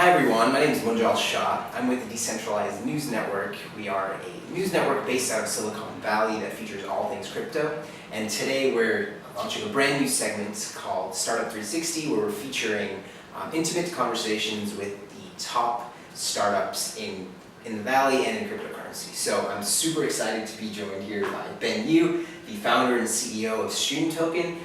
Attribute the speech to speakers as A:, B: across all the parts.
A: Hi everyone, my name is Munjal Shah. I'm with the Decentralized News Network. We are a news network based out of Silicon Valley that features all things crypto. And today we're launching a brand new segment called Startup 360 where we're featuring intimate conversations with the top startups in the Valley and in cryptocurrency. So I'm super excited to be joined here by Ben Yu, the founder and CEO of StreamToken.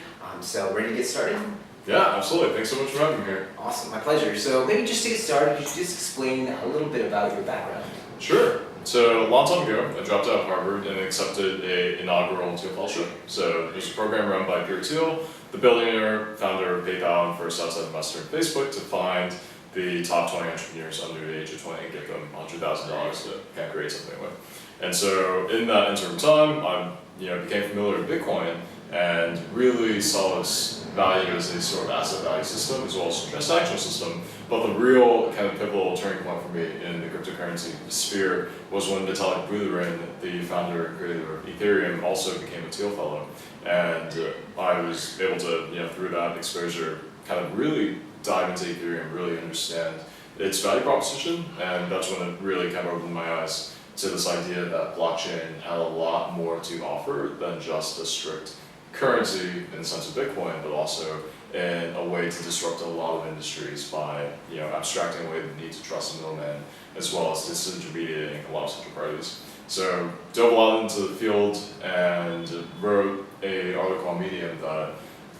A: So ready to get started?
B: Yeah, absolutely. Thanks so much for having me here.
A: Awesome, my pleasure. So maybe just to get started, could you just explain a little bit about your background?
B: Sure. So a long time ago, I dropped out of Harvard and accepted an inaugural Thiel Fellowship. So it was a program run by Peter Thiel, the billionaire, founder of PayPal and first outside investor in Facebook, to find the top 20 entrepreneurs under the age of 20 and give them $100,000 to kind of create something with. And so in that interim time, I became familiar with Bitcoin and really saw its value as a sort of asset value system as well as a transactional system. But the real kind of pivotal turning point for me in the cryptocurrency sphere was when Vitalik Buterin, the founder and creator of Ethereum, also became a Thiel Fellow. And I was able to, through that exposure, kind of really dive into Ethereum, really understand its value proposition. And that's when it really kind of opened my eyes to this idea that blockchain had a lot more to offer than just a strict currency in the sense of Bitcoin, but also in a way to disrupt a lot of industries by abstracting away the need to trust a middleman, as well as disintermediating a lot of central parties. So dove a lot into the field and wrote an article on Medium that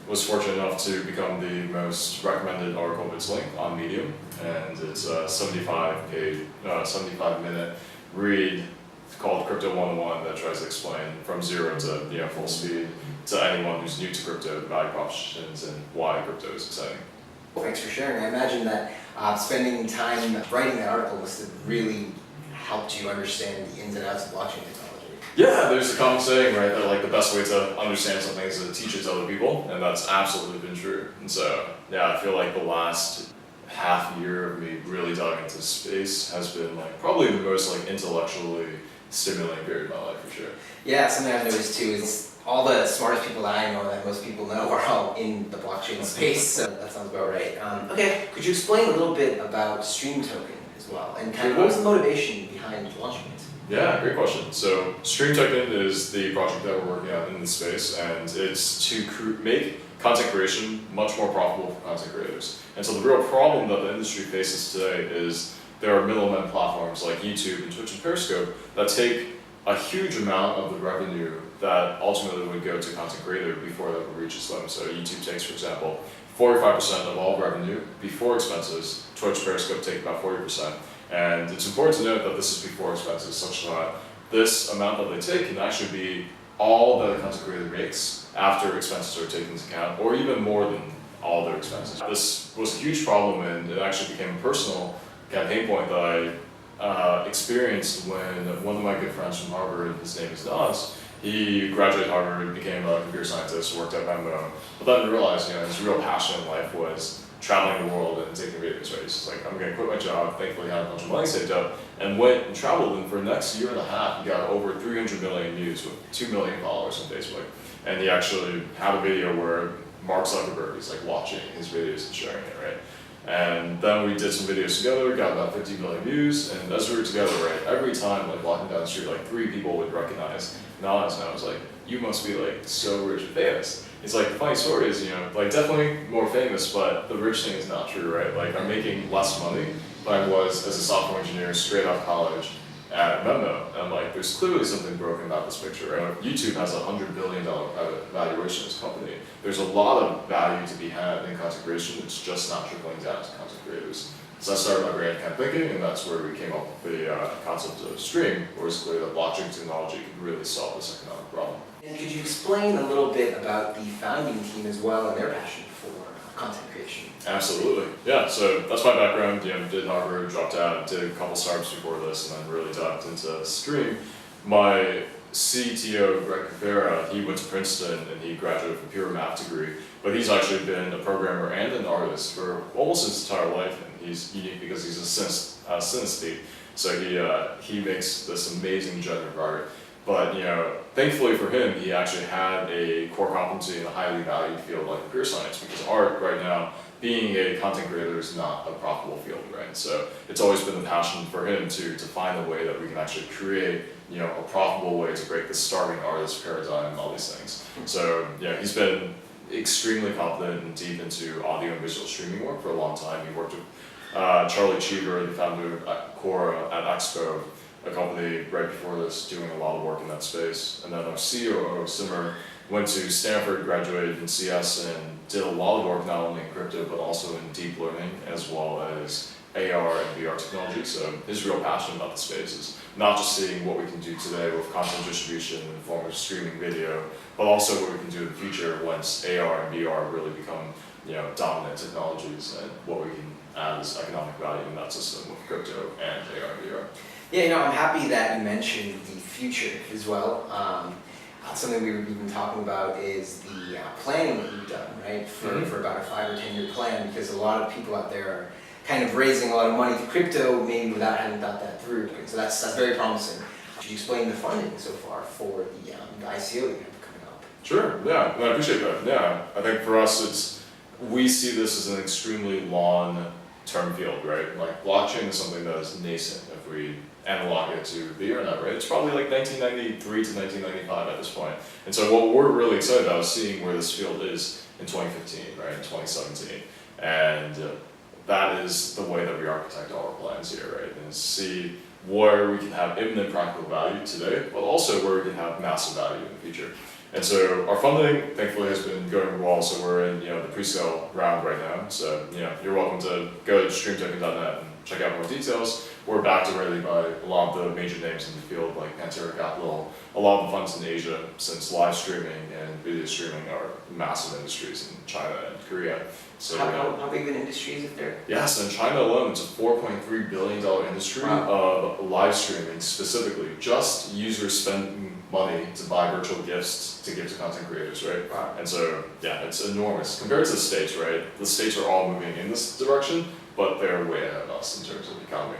B: was fortunate enough to become the most recommended article of its length on Medium, and it's a 75-minute read called Crypto 101 that tries to explain from zero to full speed to anyone who's new to crypto, the value propositions and why crypto is exciting.
A: Well, thanks for sharing. I imagine that spending time writing that article must have really helped you understand the ins and outs of blockchain technology.
B: Yeah, there's a common saying, right, that the best way to understand something is to teach it to other people, and that's absolutely been true. And so, I feel like the last half year of me really diving into space has been probably the most intellectually stimulating period of my life for sure.
A: Yeah, something I've noticed too is all the smartest people that I know that most people know are all in the blockchain space, so that sounds about right. Okay, could you explain a little bit about StreamToken as well, and kind of what was the motivation behind launching it?
B: Yeah, great question. So StreamToken is the project that we're working on in this space, and it's to make content creation much more profitable for content creators. And so the real problem that the industry faces today is there are middlemen platforms like YouTube and Twitch and Periscope that take a huge amount of the revenue that ultimately would go to content creator before it ever reaches them. So YouTube takes, for example, 45% of all revenue before expenses. Twitch, Periscope take about 40%. And it's important to note that this is before expenses, such that this amount that they take can actually be all that a content creator makes after expenses are taken into account, or even more than all their expenses. This was a huge problem, and it actually became a personal campaign point that I experienced when one of my good friends from Harvard, his name is Nas, he graduated Harvard, became a computer scientist, worked at Venmo, but then realized his real passion in life was traveling the world and taking videos, right? He's just I'm going to quit my job, thankfully had a bunch of money saved up, and went and traveled, and for the next year and a half, he got over 300 million views with 2 million followers on Facebook. And he actually had a video where Mark Zuckerberg is watching his videos and sharing it, right? And then we did some videos together, got about 50 million views, and as we were together, right, every time walking down the street, 3 people would recognize Nas, and I was like, you must be so rich and famous. It's the funny story is, definitely more famous, but the rich thing is not true, right? I'm making less money than I was as a software engineer straight out of college at Venmo. And there's clearly something broken about this picture, right? YouTube has a $100 billion private valuation of this company. There's a lot of value to be had in content creation. It's just not trickling down to content creators. So I started my brand camp thinking, and that's where we came up with the concept of Stream, where it's clear that blockchain technology could really solve this economic problem.
A: And could you explain a little bit about the founding team as well and their passion for content creation?
B: Absolutely. Yeah, so that's my background. Did Harvard, dropped out, did a couple startups before this, and then really dived into Stream. My CTO, Greg Rivera, he went to Princeton and he graduated from pure math degree, but he's actually been a programmer and an artist for almost his entire life, and he's unique because he's a synesthete. So he makes this amazing generative art But thankfully for him, he actually had a core competency in a highly valued field like computer science, because art right now, being a content creator is not a profitable field, right? So it's always been the passion for him to find a way that we can actually create a profitable way to break the starving artist paradigm and all these things. So he's been extremely confident and deep into audio and visual streaming work for a long time. He worked with Charlie Cheever, the founder of Quora at Expo, a company right before this, doing a lot of work in that space. And then our COO, Simmer, went to Stanford, graduated in CS, and did a lot of work not only in crypto, but also in deep learning, as well as AR and VR technology. So his real passion about the space is not just seeing what we can do today with content distribution in the form of streaming video, but also what we can do in the future once AR and VR really become dominant technologies, and what we can add as economic value in that system with crypto and AR and VR.
A: Yeah, I'm happy that you mentioned the future as well. Something we were even talking about is the planning that you've done, right, for about a 5 or 10 year plan, because a lot of people out there are kind of raising a lot of money to crypto, maybe without having thought that through. So that's very promising. Could you explain the funding so far for the ICO you have coming up?
B: Sure, yeah, no, I appreciate that. Yeah, I think for us, we see this as an extremely long-term field, right? Like blockchain is something that is nascent if we analog it to the internet, right? It's probably like 1993 to 1995 at this point. And so what we're really excited about is seeing where this field is in 2015, right, in 2017. And that is the way that we architect all our plans here, right? And see where we can have imminent practical value today, but also where we can have massive value in the future. And so our funding, thankfully, has been going well. So we're in the pre-sale round right now. So you're welcome to go to StreamToken.net and check out more details. We're backed already by a lot of the major names in the field, like Pantera Capital, a lot of the funds in Asia, since live streaming and video streaming are massive industries in China and Korea. So
A: how big of an industry is it there?
B: Yes, in China alone, it's a $4.3 billion industry of live streaming specifically. Just users spending money to buy virtual gifts to give to content creators, right?
A: Wow.
B: And so, it's enormous. Compared to the States, right? The States are all moving in this direction, but they're way ahead of us in terms of the economy.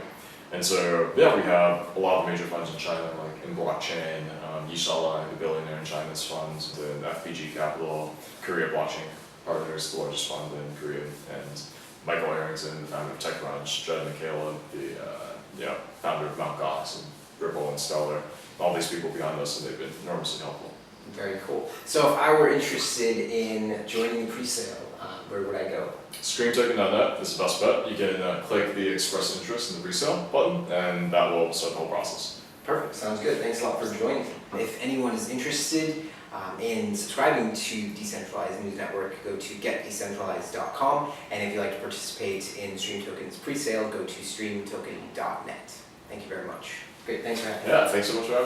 B: And so, we have a lot of major funds in China, like in blockchain, Yishala, the billionaire in China's funds, and FBG Capital, Korea Blockchain Partners, the largest fund in Korea, and Michael Arrington, the founder of TechCrunch, Jed Michaela, the founder of Mt. Gox, and Ripple and Stellar. All these people behind us, and they've been enormously helpful.
A: Very cool. So if I were interested in joining the pre-sale, where would I go?
B: StreamToken.net is the best bet. You can click the express interest in the pre-sale button, and that will start the whole process.
A: Perfect. Sounds good. Thanks a lot for joining. If anyone is interested in subscribing to Decentralized News Network, go to getdecentralized.com, and if you'd like to participate in StreamToken's pre-sale, go to StreamToken.net. Thank you very much. Great. Thanks for having me.
B: Yeah, thanks so much for having me.